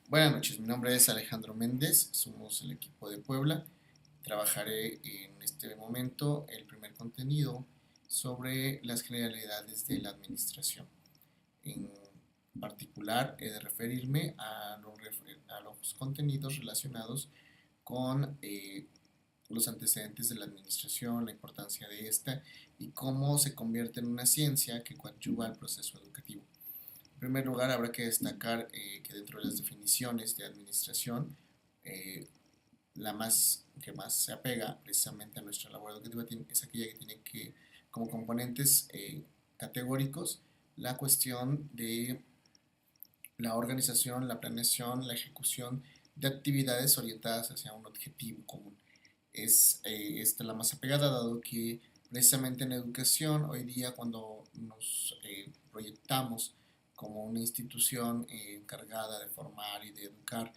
Buenas noches, mi nombre es Alejandro Méndez, somos el equipo de Puebla. Trabajaré en este momento el primer contenido sobre las generalidades de la administración. En particular, he de referirme a los contenidos relacionados con los antecedentes de la administración, la importancia de esta y cómo se convierte en una ciencia que coadyuva al proceso educativo. En primer lugar, habrá que destacar que dentro de las definiciones de administración, eh, la más que más se apega precisamente a nuestra labor educativa es aquella que tiene que, como componentes categóricos, la cuestión de la organización, la planeación, la ejecución de actividades orientadas hacia un objetivo común. Es esta la más apegada, dado que precisamente en educación hoy día cuando nos proyectamos como una institución encargada de formar y de educar,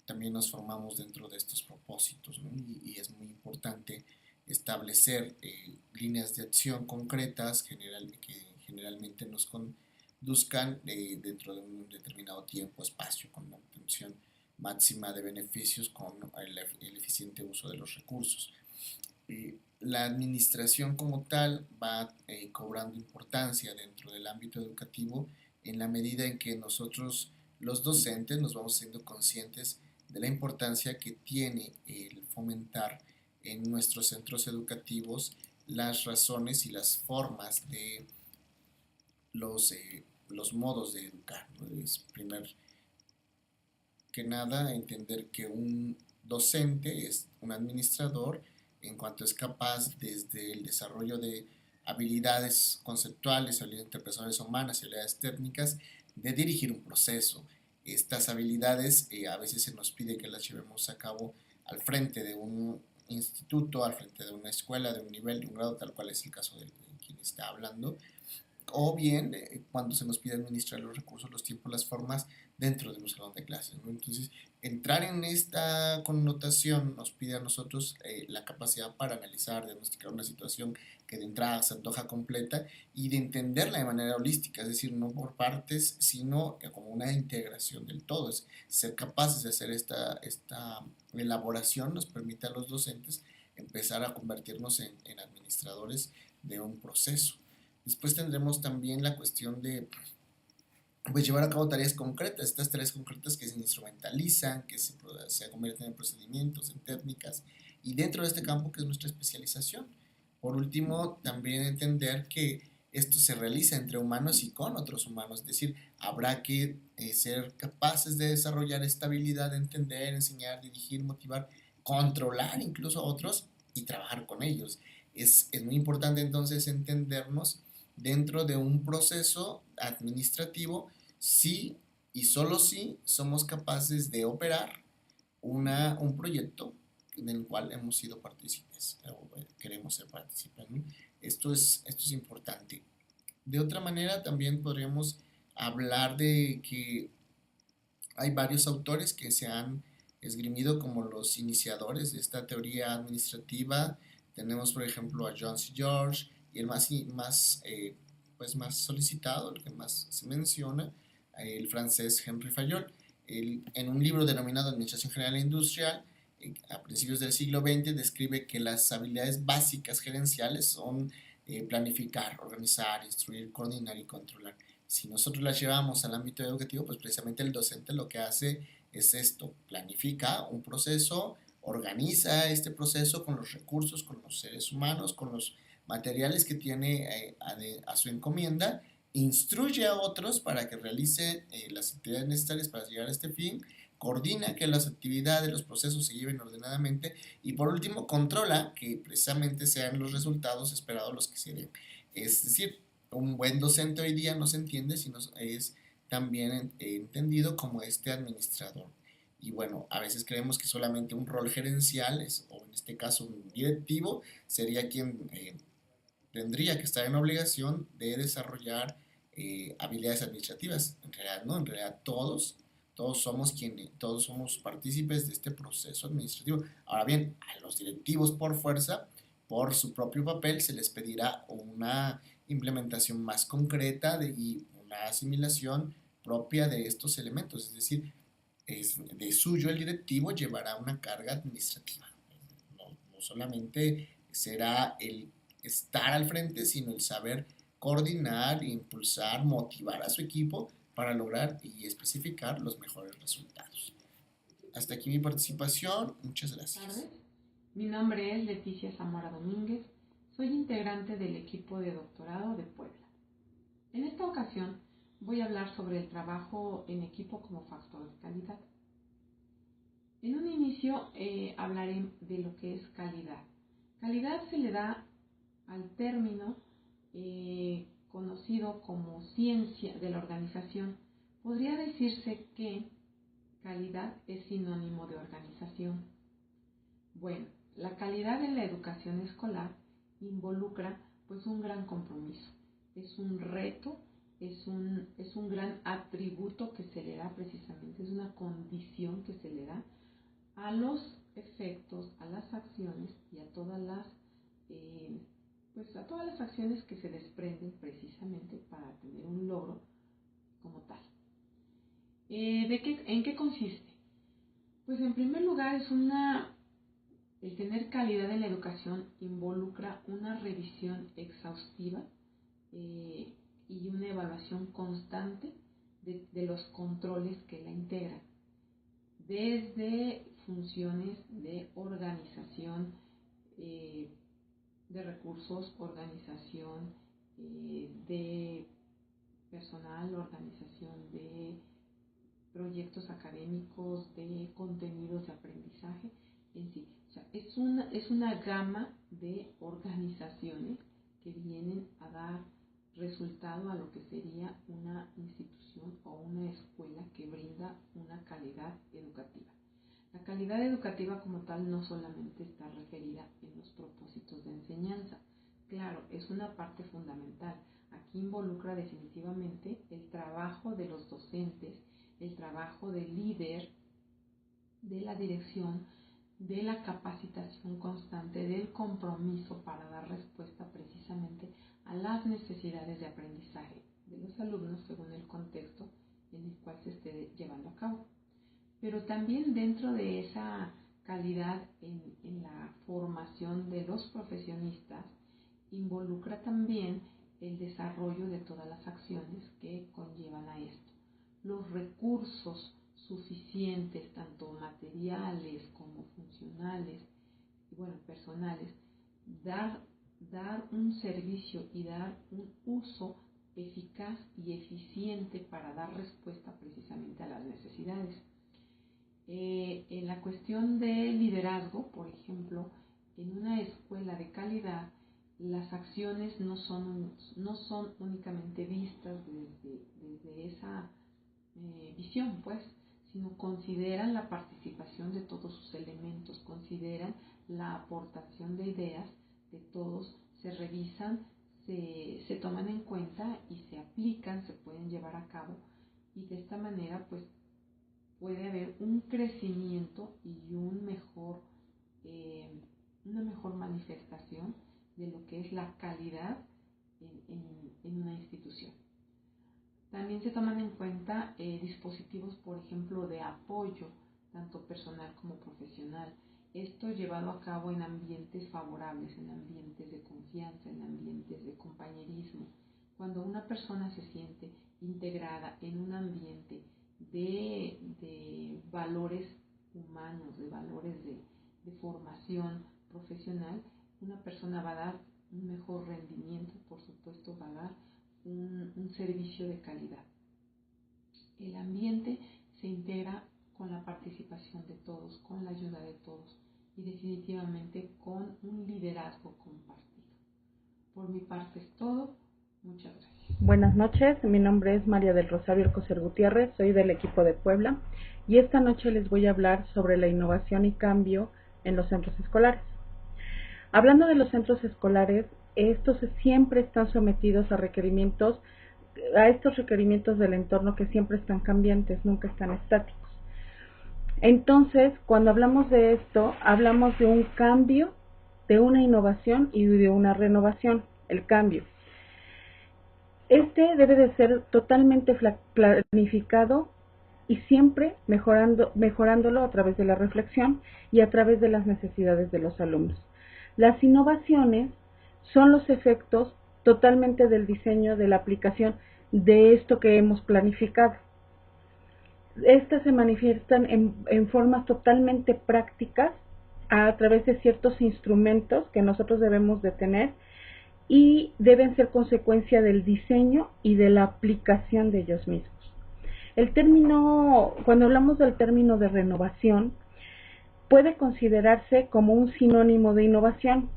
también nos formamos dentro de estos propósitos, ¿no? Y es muy importante establecer líneas de acción concretas que generalmente nos conduzcan dentro de un determinado tiempo, espacio, con la obtención máxima de beneficios con el eficiente uso de los recursos. La administración como tal va cobrando importancia dentro del ámbito educativo en la medida en que nosotros los docentes nos vamos siendo conscientes de la importancia que tiene el fomentar en nuestros centros educativos las razones y las formas de los modos de educar, ¿no? Es primer que nada entender que un docente es un administrador en cuanto es capaz desde el desarrollo de habilidades conceptuales, habilidades interpersonales humanas y habilidades técnicas de dirigir un proceso. Estas habilidades a veces se nos pide que las llevemos a cabo al frente de un instituto, al frente de una escuela, de un nivel, de un grado, tal cual es el caso de quien está hablando, o bien cuando se nos pide administrar los recursos, los tiempos, las formas dentro de un salón de clases, ¿no? Entonces, entrar en esta connotación nos pide a nosotros la capacidad para analizar, diagnosticar una situación que de entrada se antoja completa y de entenderla de manera holística, es decir, no por partes, sino como una integración del todo. Es ser capaces de hacer esta elaboración nos permite a los docentes empezar a convertirnos en administradores de un proceso. Después tendremos también la cuestión de pues, llevar a cabo tareas concretas, estas tareas concretas que se instrumentalizan, que se convierten en procedimientos, en técnicas, y dentro de este campo que es nuestra especialización. Por último, también entender que esto se realiza entre humanos y con otros humanos, es decir, habrá que ser capaces de desarrollar esta habilidad de entender, enseñar, dirigir, motivar, controlar incluso a otros y trabajar con ellos. Es muy importante entonces entendernos dentro de un proceso administrativo si y solo si somos capaces de operar un proyecto en el cual hemos sido partícipes o queremos ser partícipes, ¿no? Esto es importante. De otra manera, también podríamos hablar de que hay varios autores que se han esgrimido como los iniciadores de esta teoría administrativa. Tenemos, por ejemplo, a John C. George y el más solicitado, el que más se menciona, el francés Henri Fayol. En un libro denominado Administración General e Industrial, a principios del siglo XX, describe que las habilidades básicas gerenciales son planificar, organizar, instruir, coordinar y controlar. Si nosotros las llevamos al ámbito educativo, pues precisamente el docente lo que hace es esto, planifica un proceso, organiza este proceso con los recursos, con los seres humanos, con los materiales que tiene a su encomienda, instruye a otros para que realicen las actividades necesarias para llegar a este fin, coordina que las actividades, los procesos se lleven ordenadamente y por último controla que precisamente sean los resultados esperados los que se den. Es decir, un buen docente hoy día no se entiende, sino es también entendido como este administrador. Y bueno, a veces creemos que solamente un rol gerencial, o en este caso un directivo, sería quien tendría que estar en obligación de desarrollar habilidades administrativas. En realidad no, en realidad todos somos partícipes de este proceso administrativo. Ahora bien, a los directivos por fuerza, por su propio papel, se les pedirá una implementación más concreta y una asimilación propia de estos elementos. Es decir, de suyo el directivo llevará una carga administrativa. No solamente será el estar al frente, sino el saber coordinar, impulsar, motivar a su equipo para lograr y especificar los mejores resultados. Hasta aquí mi participación. Muchas Buenas gracias. tardes. Mi nombre es Leticia Zamora Domínguez. Soy integrante del equipo de doctorado de Puebla. En esta ocasión voy a hablar sobre el trabajo en equipo como factor de calidad. En un inicio hablaré de lo que es calidad. Calidad se le da al término conocido como ciencia de la organización. Podría decirse que calidad es sinónimo de organización. Bueno, la calidad de la educación escolar involucra pues un gran compromiso, es un reto, es un gran atributo que se le da precisamente, es una condición que se le da a los efectos, a las acciones y a todas las acciones que se desprenden precisamente para tener un logro como tal. ¿En qué consiste? Pues en primer lugar el tener calidad en la educación involucra una revisión exhaustiva y una evaluación constante de los controles que la integran, desde funciones de organización de recursos, organización de personal, organización de proyectos académicos, de contenidos de aprendizaje en sí. O sea, es una gama de organizaciones que vienen a dar resultado a lo que sería una institución o una escuela que brinda una calidad educativa. La calidad educativa como tal no solamente está referida en los propósitos de enseñanza. Claro, es una parte fundamental. Aquí involucra definitivamente el trabajo de los docentes, el trabajo del líder, de la dirección, de la capacitación constante, del compromiso para dar respuesta precisamente a las necesidades de aprendizaje de los alumnos según el contexto en el cual se esté llevando a cabo. Pero también dentro de esa calidad en la formación de los profesionistas involucra también el desarrollo de todas las acciones que conllevan a esto. Los recursos suficientes, tanto materiales como funcionales y personales, dar un servicio y dar un uso eficaz y eficiente para dar respuesta precisamente a las necesidades. En la cuestión de liderazgo, por ejemplo, en una escuela de calidad, las acciones no son únicamente vistas desde esa visión, sino consideran la participación de todos sus elementos, consideran la aportación de ideas de todos, se revisan, se toman en cuenta y se aplican, se pueden llevar a cabo, y de esta manera puede haber un crecimiento y una mejor manifestación de lo que es la calidad en una institución. También se toman en cuenta dispositivos, por ejemplo, de apoyo, tanto personal como profesional. Esto llevado a cabo en ambientes favorables, en ambientes de confianza, en ambientes de compañerismo. Cuando una persona se siente integrada en un ambiente de valores humanos, de valores de formación profesional, una persona va a dar un mejor rendimiento, por supuesto va a dar un servicio de calidad. El ambiente se integra con la participación de todos, con la ayuda de todos y definitivamente con un liderazgo compartido. Por mi parte es todo. Muchas gracias. Buenas noches, mi nombre es María del Rosario Alcocer Gutiérrez, soy del equipo de Puebla y esta noche les voy a hablar sobre la innovación y cambio en los centros escolares. Hablando de los centros escolares, estos siempre están sometidos a estos requerimientos del entorno que siempre están cambiantes, nunca están estáticos. Entonces, cuando hablamos de esto, hablamos de un cambio, de una innovación y de una renovación, el cambio. Este debe de ser totalmente planificado y siempre mejorándolo a través de la reflexión y a través de las necesidades de los alumnos. Las innovaciones son los efectos totalmente del diseño, de la aplicación de esto que hemos planificado. Estas se manifiestan en formas totalmente prácticas a través de ciertos instrumentos que nosotros debemos de tener y deben ser consecuencia del diseño y de la aplicación de ellos mismos. Cuando hablamos del término de renovación, puede considerarse como un sinónimo de innovación,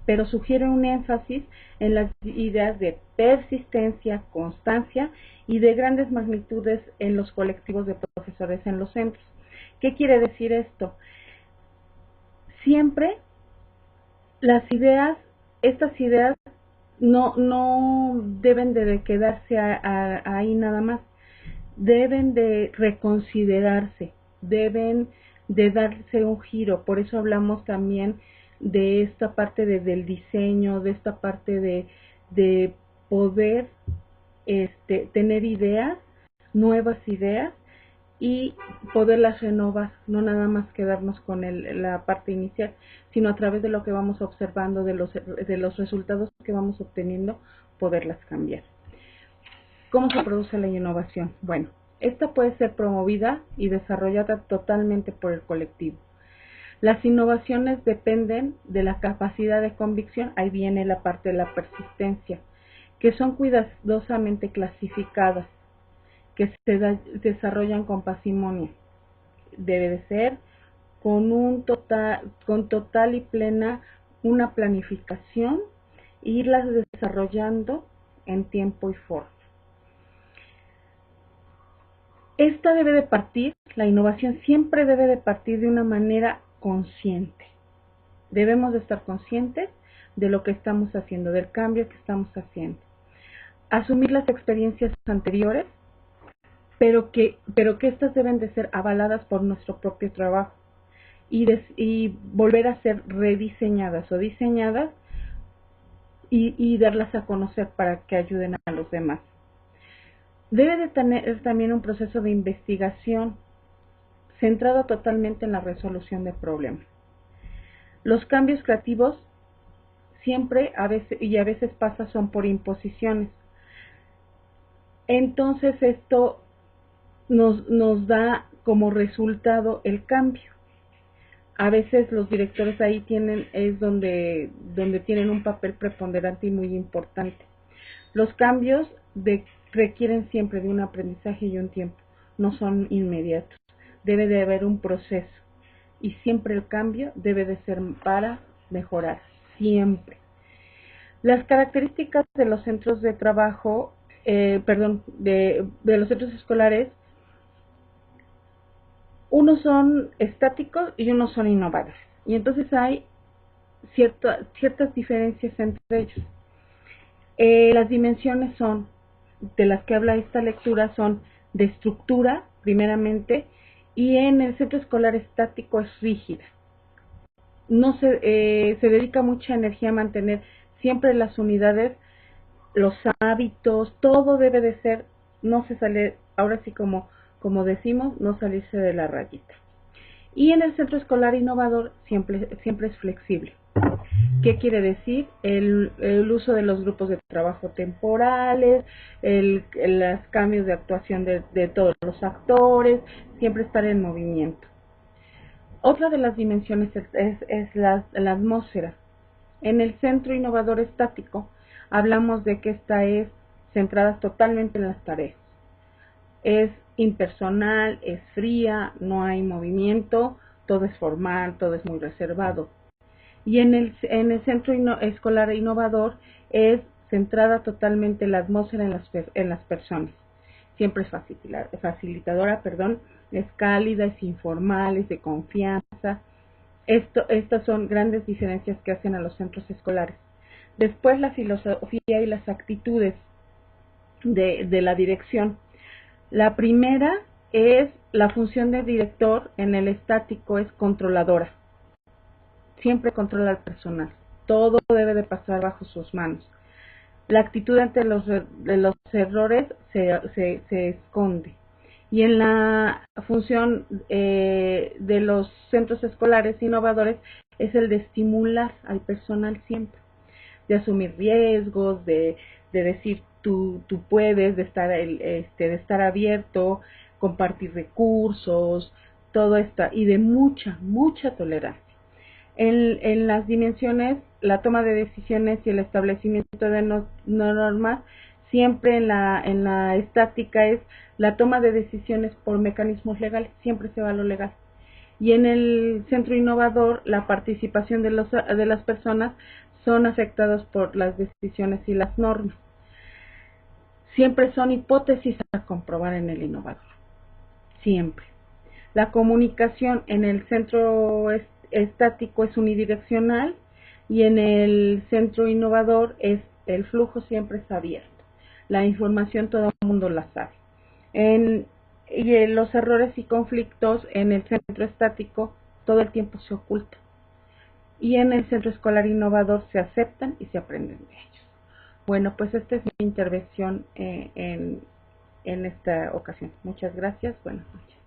pero sugiere un énfasis en las ideas de persistencia, constancia y de grandes magnitudes en los colectivos de profesores en los centros. ¿Qué quiere decir esto? Siempre estas ideas no deben de quedarse ahí nada más, deben de reconsiderarse, deben de darse un giro. Por eso hablamos también de esta parte del diseño, de esta parte de poder tener ideas, nuevas ideas y poderlas renovar, no nada más quedarnos con la parte inicial, sino a través de lo que vamos observando, de los resultados que vamos obteniendo, poderlas cambiar. ¿Cómo se produce la innovación? Bueno, esta puede ser promovida y desarrollada totalmente por el colectivo. Las innovaciones dependen de la capacidad de convicción, ahí viene la parte de la persistencia, que son cuidadosamente clasificadas, que se desarrollan con parsimonia. Debe de ser con total y plena una planificación e irlas desarrollando en tiempo y forma. La innovación siempre debe de partir de una manera consciente. Debemos de estar conscientes de lo que estamos haciendo, del cambio que estamos haciendo. Asumir las experiencias anteriores, pero que estas deben de ser avaladas por nuestro propio trabajo y volver a ser rediseñadas o diseñadas y darlas a conocer para que ayuden a los demás. Debe de tener también un proceso de investigación centrado totalmente en la resolución de problemas. Los cambios creativos siempre a veces pasa son por imposiciones. Entonces esto nos da como resultado el cambio. A veces los directores ahí es donde tienen un papel preponderante y muy importante. Los cambios requieren siempre de un aprendizaje y un tiempo, no son inmediatos. Debe de haber un proceso y siempre el cambio debe de ser para mejorar, siempre. Las características de los centros de trabajo, de los centros escolares, unos son estáticos y unos son innovadores. Y entonces hay ciertas diferencias entre ellos. Las dimensiones de las que habla esta lectura son de estructura, primeramente, y en el centro escolar estático es rígida. No se dedica mucha energía a mantener siempre las unidades, los hábitos, todo debe de ser, no se sale, ahora sí como decimos, no salirse de la rayita. Y en el centro escolar innovador siempre es flexible. ¿Qué quiere decir? El uso de los grupos de trabajo temporales, los cambios de actuación de todos los actores, siempre estar en movimiento. Otra de las dimensiones es la atmósfera. En el centro innovador estático hablamos de que esta es centrada totalmente en las tareas. Es impersonal, es fría, no hay movimiento, todo es formal, todo es muy reservado. Y en el centro escolar innovador es centrada totalmente la atmósfera en las personas. Siempre es facilitadora, es cálida, es informal, es de confianza. Estas son grandes diferencias que hacen a los centros escolares. Después la filosofía y las actitudes de la dirección. La primera es la función de director en el estático es controladora. Siempre controla al personal. Todo debe de pasar bajo sus manos. La actitud ante los errores se esconde Y en la función de los centros escolares innovadores es el de estimular al personal siempre, de asumir riesgos, de decir tú puedes, de estar abierto, compartir recursos, todo esto, y de mucha tolerancia. En las dimensiones, la toma de decisiones y el establecimiento de normas, siempre en la estática es la toma de decisiones por mecanismos legales, siempre se va a lo legal. Y en el centro innovador, la participación de las personas son afectados por las decisiones y las normas. Siempre son hipótesis a comprobar en el innovador. Siempre. La comunicación en el centro estático es unidireccional y en el centro innovador el flujo siempre es abierto. La información todo el mundo la sabe. Y los errores y conflictos en el centro estático todo el tiempo se ocultan. Y en el centro escolar innovador se aceptan y se aprenden de ellos. Bueno, pues esta es mi intervención en esta ocasión. Muchas gracias. Buenas noches.